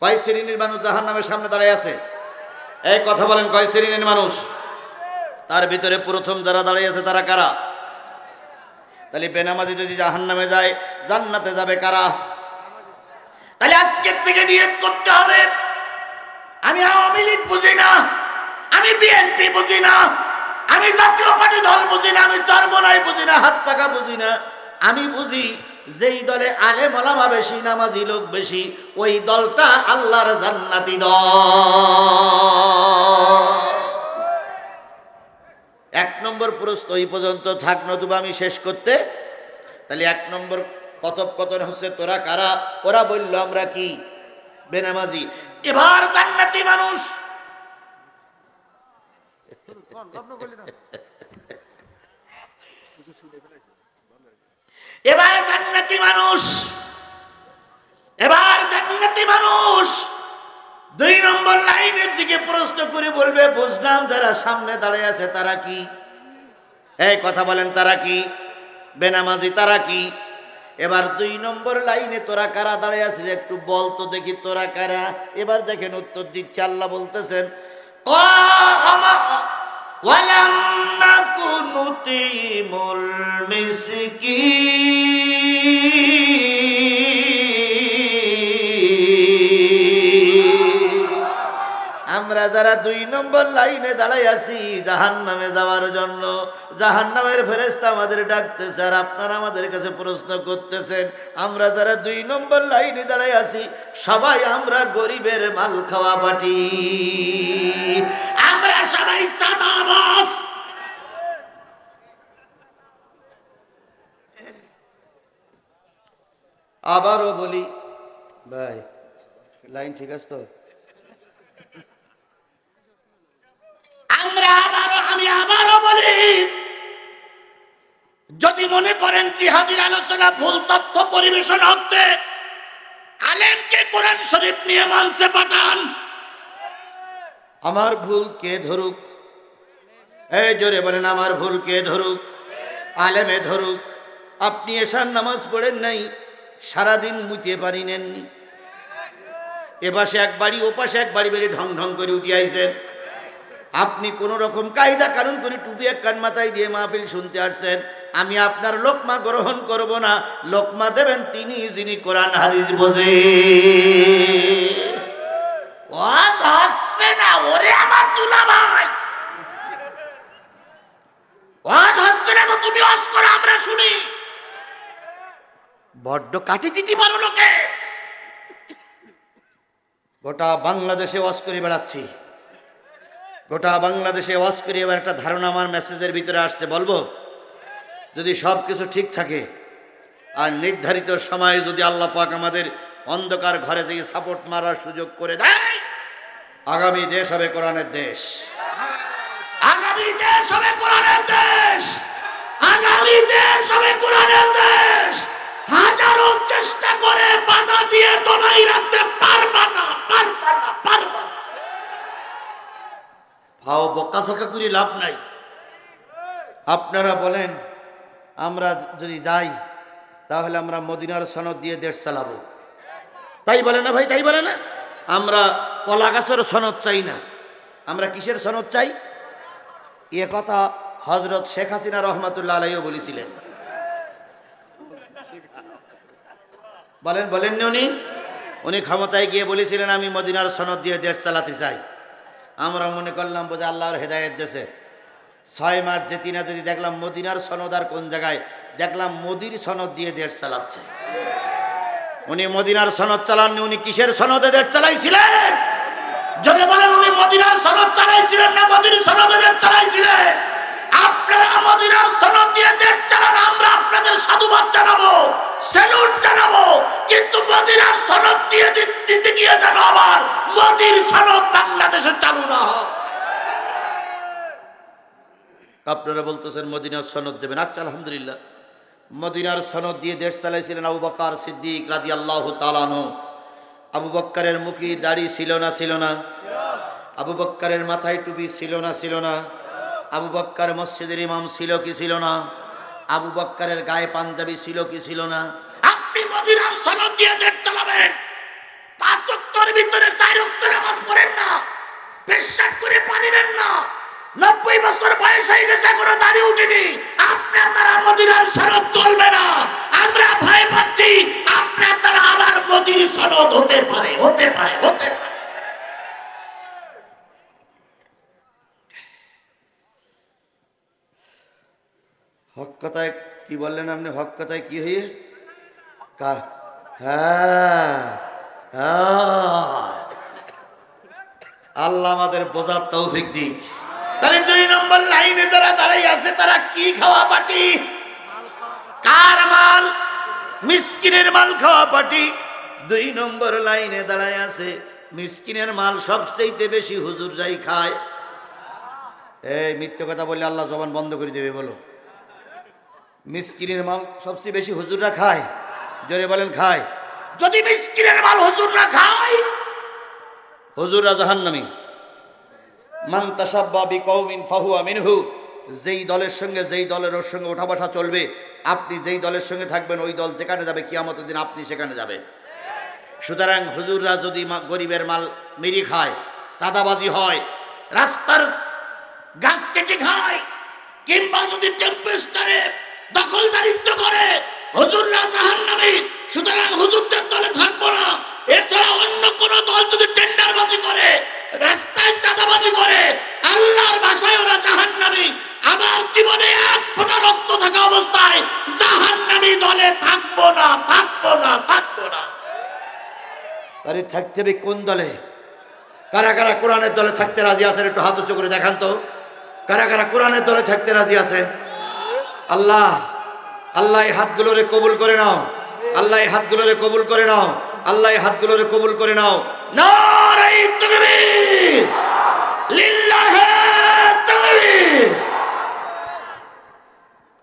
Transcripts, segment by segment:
কয় শ্রেণীর মানুষ জাহান্নামের সামনে দাঁড়ায় আছে? এই কথা বলেন, কয় শ্রেণীর মানুষ? তার ভিতরে প্রথম যারা দাঁড়িয়ে আছে তারা কারা? তাহলে বেনামাজি যদি জাহান্নামে যায়, জান্নাতে যাবে কারা? তাহলে আজকের থেকে নিয়ত করতে হবে, আমি আওয়ামী লীগ বুঝি না, আমি বিএনপি বুঝি না, আমি জাতীয় পার্টি দল বুঝি না, আমি চরমনাই বুঝি না, হাত পাকা বুঝি না। আমি বুঝি যেই দলে আলেম ওলামা বেশি, নামাজি লোক বেশি, ওই দলটা আল্লাহর জান্নাতি দল। এক নম্বর প্রশ্ন এই পর্যন্ত থাক, নতুবা আমি শেষ করতে। তাহলে এক নম্বর কথোপকথন হচ্ছে তোরা কারা? ওরা বলল আমরা কি? বেনামাজি। এবার জান্নাতি মানুষ, এবার জান্নাতি মানুষ, এবার জান্নাতি মানুষ 2 নম্বর লাইনের দিকে প্রশ্ন করে বলবে, বুঝলাম যারা সামনে দাঁড়িয়ে আছে তারা কি? এই কথা বলেন, তারা কি? বেনামাজি, তারা কি? এবার 2 নম্বর লাইনে তোরা কারা দাঁড়িয়ে আছিস একটু বল তো দেখি, তোরা কারা? এবার দেখেন উত্তর দিচ্ছে, আল্লাহ বলতেছেন ওয়ালাম নাকুনু নুতিমুল মিসকিন। আমরা যারা 2 নম্বর লাইনে দাঁড়াই আছি জাহান্নামে যাওয়ার জন্য, জাহান্নামের ফেরেশতা আমাদের ডাকতেছে, আর আপনারা আমাদের কাছে প্রশ্ন করতেছেন আমরা যারা 2 নম্বর লাইনে দাঁড়াই আছি সবাই আমরা গরিবের মাল খাওয়া পাটি, আমরা সবাই সাদাবাস। আবারও বলি ভাই, লাইন ঠিক আছে তো? আমি আবারও বলি, যদি মনে করেন জিহাদের আলোচনা ভুল তথ্য পরিবেশন হচ্ছে, আলেমকে কোরআন শরীফ নিয়ে মঞ্চে পাঠান, আমার ভুল কে ধরুক। এই জোরে বলেন, আমার ভুল কে ধরুক? আলেমে ধরুক। আপনি এশার নামাজ পড়েন নাই, সারাদিন মুতে পারি নেননি, এপাশে এক বাড়ি ওপাশে এক বাড়ি বেরিয়ে ঢং ঢং করে উঠে আইছেন, আপনি কোন রকম কায়দা কানুন করে টুপি এক কান মাথায় দিয়ে মাহফিল শুনতে আসছেন, আমি আপনার লোকমা গ্রহণ করব না। লোকমা দেবেন তিনি যিনি কোরআন হাদিস বোঝে। ওয়াজ হচ্ছে না ওরে আমার দুলাভাই, ওয়াজ হচ্ছে না তো তুমি ওয়াজ করো, আমরা শুনি। বড্ড কাটি দিতে পারো লোকে। গোটা বাংলাদেশে ওয়াজ করে বেড়াচ্ছি, গোটা বাংলাদেশে ওয়াজ করে। এবার একটা ধারণা আমার মেসেজের ভিতরে আসছে, বলবো? যদি সব কিছু ঠিক থাকে আর নির্ধারিত সময়ে যদি আল্লাহ পাক আমাদের অন্ধকার ঘরে থেকে সাপোর্ট মারার সুযোগ করে দেয়, আগামী দেশ হবে কোরআনের দেশ, আগামী দেশ হবে কোরআনের দেশ, আগামী দেশ হবে কোরআনের দেশ। হাজারো চেষ্টা করে বাধা দিয়ে দমাই রাখতে পারবা না, পারবা না, পারবা না। ভাও বকাঝকা করে লাভ নাই। আপনারা বলেন আমরা যদি যাই তাহলে আমরা মদিনার সনদ দিয়ে দেশ চালাবো, তাই বলে না ভাই? তাই বলে না? আমরা কলা গাছের সনদ চাই না, আমরা কিসের সনদ চাই? এ কথা হযরত শেখ হাসিনা রহমাতুল্লাহ আলাইহিও বলেছিলেন। বলেন, বলেননি উনি ক্ষমতায় গিয়ে বলেছিলেন আমি মদিনার সনদ দিয়ে দেশ চালাতে চাই। আমরা মনে করলাম বোঝা আল্লাহর হেদায়েত দেশে। 6 মার্চ যেতে না যদি দেখলাম মদিনার সনদ আর কোন জায়গায়, দেখলাম মোদির সনদ দিয়ে দেশ চালাচ্ছে। উনি মদিনার সনদ চালাননি, উনি কিসের সনদে দেশ চালাইছিলেন? যদি বলেন উনি মদিনার সনদ চালাইছিলেন না মোদির সনদে দেশ চালাইছিলেন? আপনারা মদিনার সনদ দিয়ে দেশ চালান, আমরা আপনাদের সাধুবাদ জানাবো, স্যালুট জানাবো, কিন্তু মদিনার সনদ দিয়ে দিতে গিয়ে যেন আবার মোদির সনদ বাংলাদেশে চালু না হয়। আপনারা বলতেছেন মদিনার সনদ দেবেন, আচ্ছা আলহামদুলিল্লাহ। মদিনার সনদ দিয়ে দেশ চালাইছিলেন আবু বকর সিদ্দিক রাদিয়াল্লাহু তাআলা আনহু। আবু বকরের মুখে দাড়ি ছিল না? ছিল না? আবু বকরের মাথায় টুপি ছিল না? ছিল না? আবু বকর মসজিদের ইমাম ছিল কি ছিল না? আবু বকরের গায়ে পাঞ্জাবি ছিল কি ছিল না? আপনি মদিনার সনদ দিয়ে দেশ চালাবেন, 5 ওয়াক্তের ভিতরে ধরে 4 ওয়াক্ত নামাজ পড়েন না, পেশাব করে পানি নেন না, 90 বছর বয়স হয়ে গেছে এখনো দাড়ি উঠেনি, আপনার দ্বারা মদিনার সনদ চলবে না। আমরা ভয় পাচ্ছি আপনার দ্বারা আবার মদির সনদ হতে পারে, হতে পারে, হতে পারে। হক কথায় কি বললেন আপনি? হক কথায় কি হয়ে হ্যাঁ, আল্লাহ আমাদের বোঝার তৌফিক দিক। তাহলে 2 নম্বর লাইনে যারা দাঁড়াই আছে তারা কি খাওয়া পার্টি? কার মাল? মিসকিনের মাল খাওয়া পার্টি। 2 নম্বর লাইনে দাঁড়ায় আছে মিসকিনের মাল সবচেয়ে বেশি হুজুররাই খায়। এই মিথ্যে কথা বললে আল্লাহ জবান বন্ধ করে দেবে। বলো, মিসকিনের মাল সবচেয়ে বেশি হুজুররা খায়? জোরে বলেন খায়। যদি মিসকিনের মাল হুজুররা খায়, হুজুররা জাহান্নামী। মান তাসাব্বা বিকওমিন ফাহুয়া মিনহু। যেই দলের সঙ্গে যেই দলের ওর সঙ্গে ওঠা বসা চলবে, আপনি যেই দলের সঙ্গে থাকবেন ওই দল যেখানে যাবে কিয়ামতের দিন আপনি সেখানে যাবেন। সুতরাং হুজুররা যদি গরিবের মাল মেরে খায়, সাদাবাজি হয়, রাস্তার গাছ কেটে খায়, কিংবা যদি টেম্পেস্টারে দখলদারিত্ব করে, হুজুররা জাহান্নামী। সুতরাং হুজুরদের দলে থাকবো না। এছাড়া অন্য কোন দল যদি টেন্ডারবাজি করে, রাস্তায় চাঁদাবাজি করে, আল্লাহর ভাষায় ওরা জাহান্নামী। আমার জীবনে 1 ফোঁটা রক্ত থাকা অবস্থায় জাহান্নামী দলে থাকবো না, থাকবো না, থাকবো না। আরে থাকতে হবে কোন দলে? কারা কারা কোরআনের দলে থাকতে রাজি আছেন? একটু হাত উঁচু করে দেখান তো, কারা কারা কোরআনের দলে থাকতে রাজি আছেন? আল্লাহ, আল্লাহ এই হাতগুলোরে কবুল করে নাও, আল্লাহ এই হাতগুলোরে কবুল করে নাও, আল্লাহ এই হাতগুলোরে কবুল করে নাও। নারে তাকবীর, লিল্লাহি তাকবীর।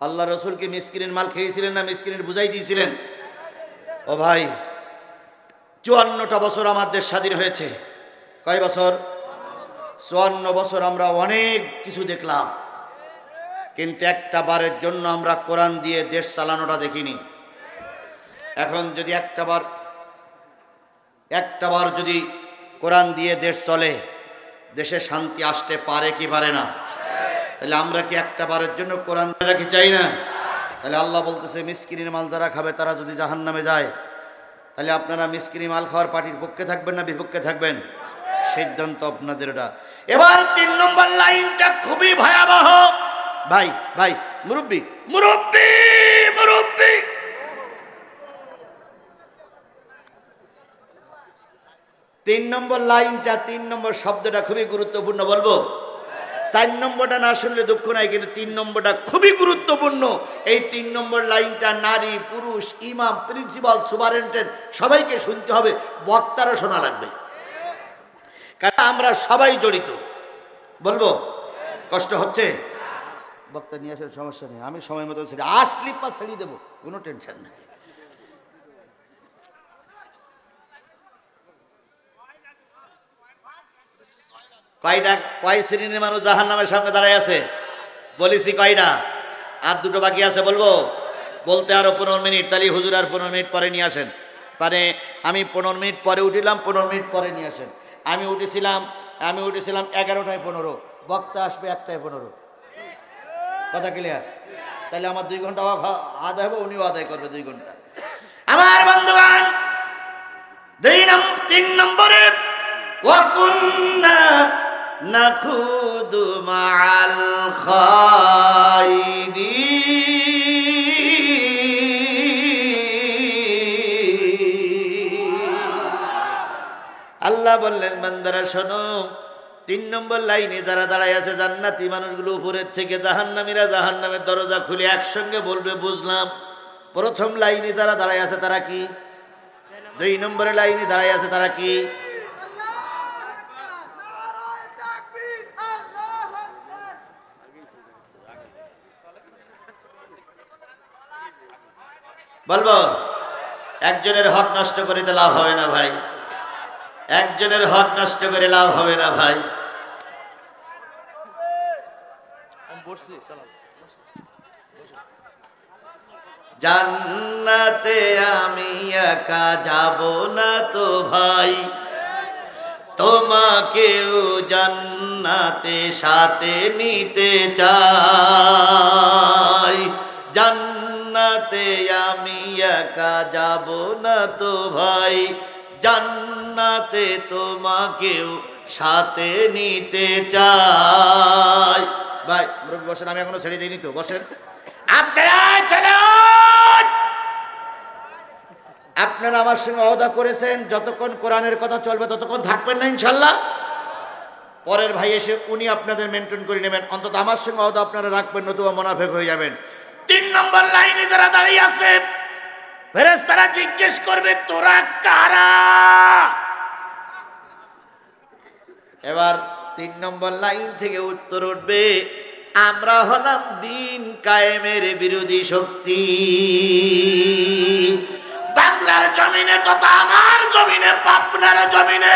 আল্লাহ রাসূল কি মিসকিনের মাল খেয়েছিলেন না মিসকিনের বুঝাই দিয়েছিলেন? ও ভাই, 54টা বছর আমার দেশ স্বাধীন হয়েছে। কয় বছর? 54 বছর আমরা অনেক কিছু দেখলাম, কিন্তু একটা বারের জন্য আমরা কোরআন দিয়ে দেশ চালানোটা দেখিনি। এখন যদি একটা বার যদি কোরআন দিয়ে দেশ চলে, দেশে শান্তি আসতে পারে কি পারে না? তাহলে আমরা কি একটা বারের জন্য কোরআন রাখি চাই না? তাহলে আল্লাহ বলতেছে মিসকিনের মাল যারা খাবে তারা যদি জাহান্নামে যায়, তাহলে আপনারা মিসকিনি মাল খাওয়ার পার্টির পক্ষে থাকবেন না বিপক্ষে থাকবেন? সিদ্ধান্ত আপনাদের এটা। এবার 3 নম্বর লাইনটা খুবই ভয়াবহ। ভাই ভাই, মুরব্বি মুরব্বি মুরব্বি, 3 নম্বর লাইনটা, 3 নম্বর শব্দটা খুবই গুরুত্বপূর্ণ। বলবো? 4 নম্বরটা না শুনলে দুঃখ নাই, কিন্তু 3 নম্বরটা খুবই গুরুত্বপূর্ণ। এই 3 নম্বর লাইনটা নারী, পুরুষ, ইমাম, প্রিন্সিপাল, সুপারিনটেন্ডেন্ট সবাইকে শুনতে হবে, বক্তারও শোনা লাগবে, কারণ আমরা সবাই জড়িত। বলবো? কষ্ট হচ্ছে? বক্তা নিয়ে আসার সমস্যা নেই, আমি সময় মতো ছেড়ে আসলি পা ছেড়ে দেবো, কোনো টেনশন নেই। কয় শ্রেণীর মানুষ জাহান্নামের সামনে দাঁড়ায় আছে? বলেছি কয়টা? আর 2টো বাকি আছে। বলবো? বলতে আরো 15 মিনিট। তাহলে হুজুর আর 15 মিনিট পরে নিয়ে আসেন। মানে আমি 15 মিনিট পরে উঠিলাম, 15 মিনিট পরে নিয়ে আসেন। আমি উঠেছিলাম 11টায় 15, বক্তা আসবে 1টায় 15। কথা ক্লিয়ার? তাহলে আমার 2 ঘন্টা আদায় হবে, উনিও আদায় করবে 2 ঘন্টা। আমার বন্ধুগণ, 3 নম্বরে ওয়াকুন্না নাখুদু মাআল খাইদিন। আল্লাহ বললেন বান্দারা শোনো, 3 নম্বর লাইনে যারা দাঁড়ায় আছে জান্নাতি মানুষগুলো উপরের থেকে জাহান্নামীরা জাহান্নামের দরজা খুলে একসঙ্গে বলবে বুঝলাম। প্রথম লাইনে যারা দাঁড়ায় আছে তারা কি? 2 নম্বরের লাইনে দাঁড়ায় আছে তারা কি? বলবো? একজনের হক নষ্ট করে তো লাভ হবে না ভাই, একজনের হক নষ্ট করে লাভ হবে না ভাই। জান্নাতে আমি একা যাব না তো ভাই, তোমাকেও জান্নাতে সাথে নিতে চাই। জান্নাতে আমি একা যাব না তো ভাই, জান্নাতে তোমাকেও সাথে নিতে চাই। ভাই বসেন, আমি এখনো ছেড়ে দিইনি তো, বসেন। আপনারা চলুন, আপনারা আমার সঙ্গে ওয়াদা করেছেন যতক্ষণ কোরআনের কথা চলবে ততক্ষণ থাকবেন না ইনশাল্লাহ। পরের ভাই এসে উনি আপনাদের মেনটেন করে নেবেন, অন্তত আমার সঙ্গে ওয়াদা আপনারা রাখবেন, নতুবা মুনাফিক হয়ে যাবেন। 3 নম্বর লাইনে যারা দাঁড়িয়ে আছে ফেরেশতারা জিজ্ঞেস করবে তোরা কারা। এবার 3 নম্বর লাইন থেকে উত্তর উঠবে আমরা হলাম দিন কায়েমের বিরোধী শক্তি। বাংলার জমিনে তথা আমার জমিনে, পাবনার জমিনে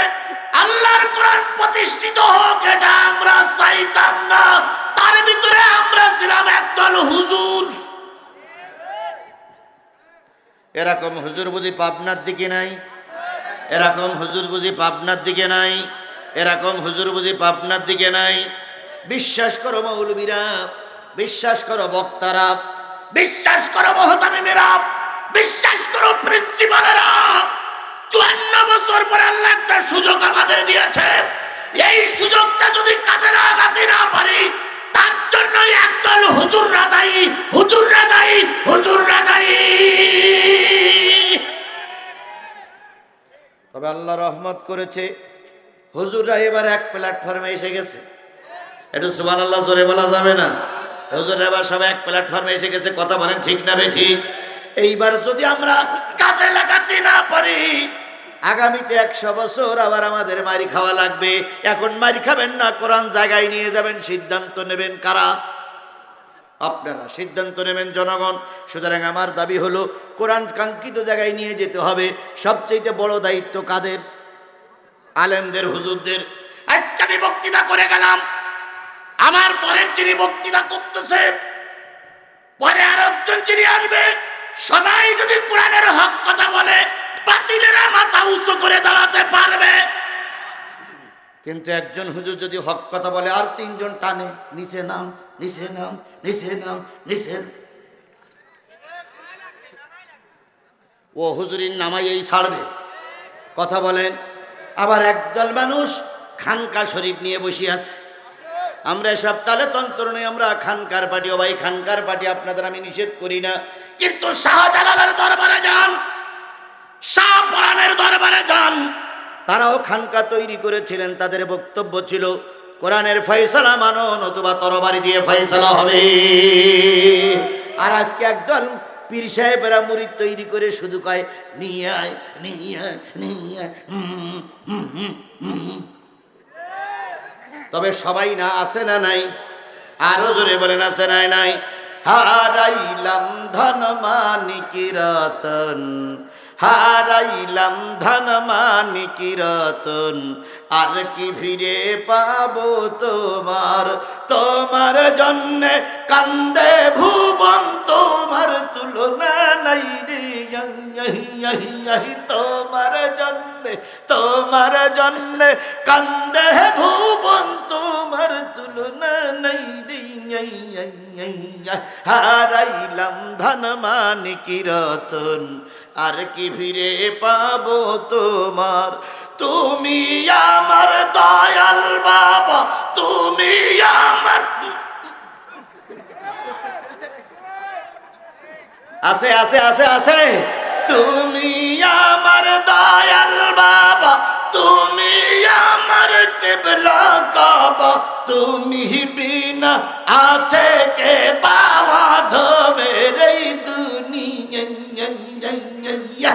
আল্লাহর কোরআন প্রতিষ্ঠিত হোক এটা আমরা চাইতাম না। তার ভিতরে আমরা ছিলাম একদল হুজুর। এরকম হুজুর বুঝি পাবনার দিকে নাই? এরকম হুজুর বুঝি পাবনার দিকে নাই? এরকম হুজুর বুঝি পাবনার দিকে নাই? বিশ্বাস করো মৌলবীরা, বিশ্বাস করো বক্তারা, বিশ্বাস করো মুহতামিমেরা, বিশ্বাস করো প্রিন্সিপালেরা, 54 বছর পর আল্লাহ একটা সুযোগ আমাদের দিয়েছে। এই সুযোগটা যদি কাজে লাগাতে না পারি তার জন্য একদল হুজুররা দায়ী, হুজুররা দায়ী, হুজুররা দায়ী। তবে আল্লাহ রহমত করেছে, হুজুররা এবার এক প্ল্যাটফর্মে এসে গেছে। একটু সুবহানাল্লাহ জোরে বলা যাবে না? হুজুররা এবার সব এক প্ল্যাটফর্মে এসে গেছে। কথা বলেন ঠিক না বেঠিক? এইবার যদি আমরা কাজে লাগাতে না পারি আগামীতে 100 বছর আবার আমাদের মারি খাওয়া লাগবে। এখন মারি খাবেন না, কোরআন জায়গায় নিয়ে যাবেন। সিদ্ধান্ত নেবেন কারা? আপনারা সিদ্ধান্ত নেবেন, জনগণ। সুতরাং আমার দাবি হলো কোরআন কাঙ্ক্ষিত জায়গায় নিয়ে যেতে হবে। সবচেয়ে বড় দায়িত্ব কাদের? আলেমদের, হুজুরদের। আজকে আমি বক্তৃতা করে গেলাম, আমার পরে যিনি বক্তৃতা করতেছে, পরে আর একজন যিনি আসবে, সবাই যদি কোরআনের হক কথা বলে বাতিলেরা মাথা উঁচু করে দাঁড়াতে পারবে। কিন্তু একজন হুজুর যদি হক কথা বলে আর 3 জন টানে, নিচে নাম, নিচে নাম, নিচে নাম, নিচে, ও হুজুরির নামাই এই ছাড়বে। কথা বলেন। আবার একদল মানুষ খানকা শরীফ নিয়ে বসে আছে। আমরা এসব তালে তন্ত্র নেই, আমরা খানকার পার্টি। ও ভাই, খানকার পার্টি আপনাদের আমি নিষেধ করি না, কিন্তু শাহজালালের দরবারে যান, শাহপরানের দরবারে যান, তারাও খানকা তৈরি করেছিলেন। তাদের বক্তব্য ছিল কোরআনের ফয়সালা মানো, নতুবা তরবারি দিয়ে ফয়সালা হবে। আর আজকে একদল পীর সাহেবেরা মুরিদ তৈরি করে শুধু কয় নিয়ে আয়, নিয়ে আয়, নিয়ে আয়। তবে সবাই না, আছে না নাই? আরো জোরে বলেন আছে না নাই? হারাইলাম ধন মানিক রতন, হারাইলাম ধন মানিক রতন, আর কি ফিরে পাবো তোমার? তোমার জন্যে কান্দে ভুবন, তোমার তুলনা নাই রে। তোমার জন্যে, তোমার জন্যে কান্দে ভুবন, তোমার তুলনা নাই রে। হারাইলাম ধন মানিক রতন, আর কি ফিরে পাবো তোমার? তুমি আমার দয়াল বাবা, তুমি আমার। আছে আছে আছে আছে। তুমি আমার দয়াল বাবা, তুমি আমার কিবলা কাবা, তুমি বিনা আছে কে পাওয়া ধমের এই দুনিয়া।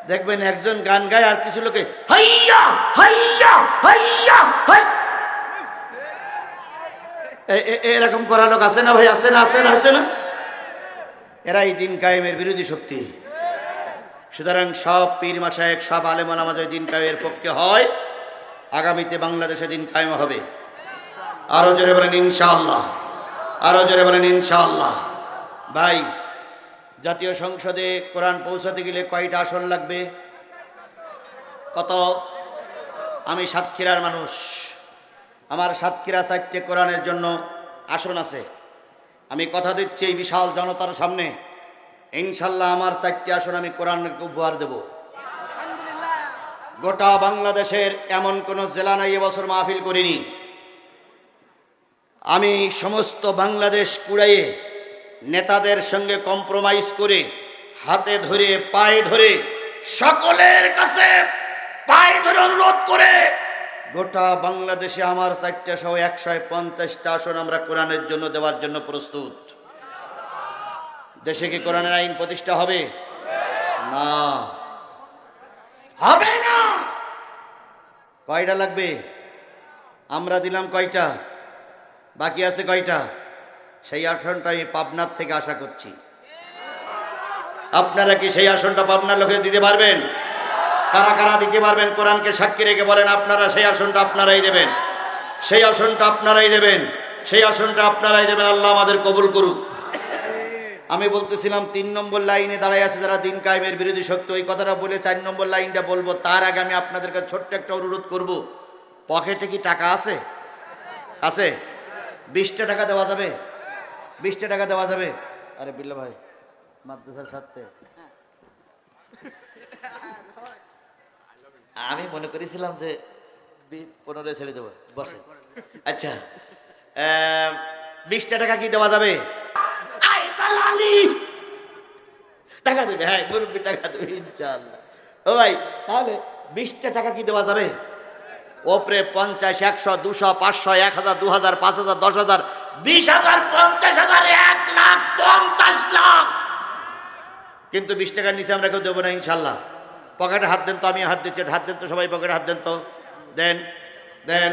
দেখবেন একজন গান গায় আর কিছু লোকে হাইয়া হাইয়া হাইয়া হাই, এরকম করা লোক আছে না ভাই? আছে না? আছে না? আছে না? এরাই দিন কায়েমের বিরোধী শক্তি। সুতরাং সব পীর মাশায়েখ, সব আলেম ওলামা যদি দিন কায়েমের পক্ষে হয়, আগামীতে বাংলাদেশে দিন কায়েম হবে। আরো জোরে বলেন ইনশাআল্লাহ, আরো জোরে বলেন ইনশাআল্লাহ। ভাই, জাতীয় সংসদে কোরআন পৌঁছাতে গেলে কয়টা আসন লাগবে? কত? আমি সাতক্ষীরার মানুষ, আমার সাতক্ষীরা 4টে কোরআনের জন্য আসন আছে। আমি কথা দিচ্ছি এই বিশাল জনতার সামনে, ইনশাল্লাহ আমার 4টে আসন আমি কোরআনকে উপহার দেব। গোটা বাংলাদেশের এমন কোন জেলা নাই এবছর মাহফিল করিনি। আমি সমস্ত বাংলাদেশ কুড়াইয়ে নেতাদের সঙ্গে কম্প্রোমাইজ করে হাতে ধরে পায়ে ধরে সকলের কাছে পায়ে ধরে অনুরোধ করে গোটা বাংলাদেশে আমার 4টে সহ 150টা আসন আমরা কোরআনের জন্য দেওয়ার জন্য প্রস্তুত। দেশে কি কোরআনের আইন প্রতিষ্ঠা হবে? না, হবে না। কয়টা লাগবে? আমরা দিলাম কয়টা, বাকি আছে কয়টা? সেই আসনটা আমি পাবনার থেকে আশা করছি। আপনারা কি সেই আসনটা পাবনার লোকে দিতে পারবেন? কারা কারা দিতে পারবেন? কোরআনকে সাক্ষী রেখে বলেন আপনারা সেই আসনটা আপনারাই দেবেন, সেই আসনটা আপনারাই দেবেন, সেই আসনটা আপনারাই দেবেন। আল্লাহ আমাদের কবুল করুক। আমি বলতেছিলাম 3 নম্বর লাইনে দাঁড়ায় আছে যারা দিন কায়েমের বিরোধী শক্তি, ওই কথাটা বলে 4 নম্বর লাইনটা বলবো। তার আগে আমি আপনাদেরকে ছোট্ট একটা অনুরোধ করব, পকেটে কি টাকা আছে? আছে? 20টা টাকা দেওয়া যাবে? 20টা টাকা দেওয়া যাবে? আরে বিল্লা ভাই মাদ্রাসার সাথে আমি মনে করেছিলাম যে 15 ছেড়ে দেবো, বসে। আচ্ছা, 20টা টাকা কি দেওয়া যাবে? টাকা দেবে? হ্যাঁ, মুরব্বী টাকা দেবে ইনশাআল্লাহ। ও ভাই, তাহলে 20টা টাকা কি দেওয়া যাবে? ওপরে 50, 100, 200, 500, 1000, 2000, 5000, 10,000, 20,000, 50,000, 1,50,000,000। কিন্তু 20 টাকার নিচে আমরা কেউ দেবো না ইনশাল্লাহ। পকেটে হাত দেন তো, আমি হাত দিচ্ছি, হাত দেন তো সবাই, পকেটে হাত দেন তো, দেন দেন।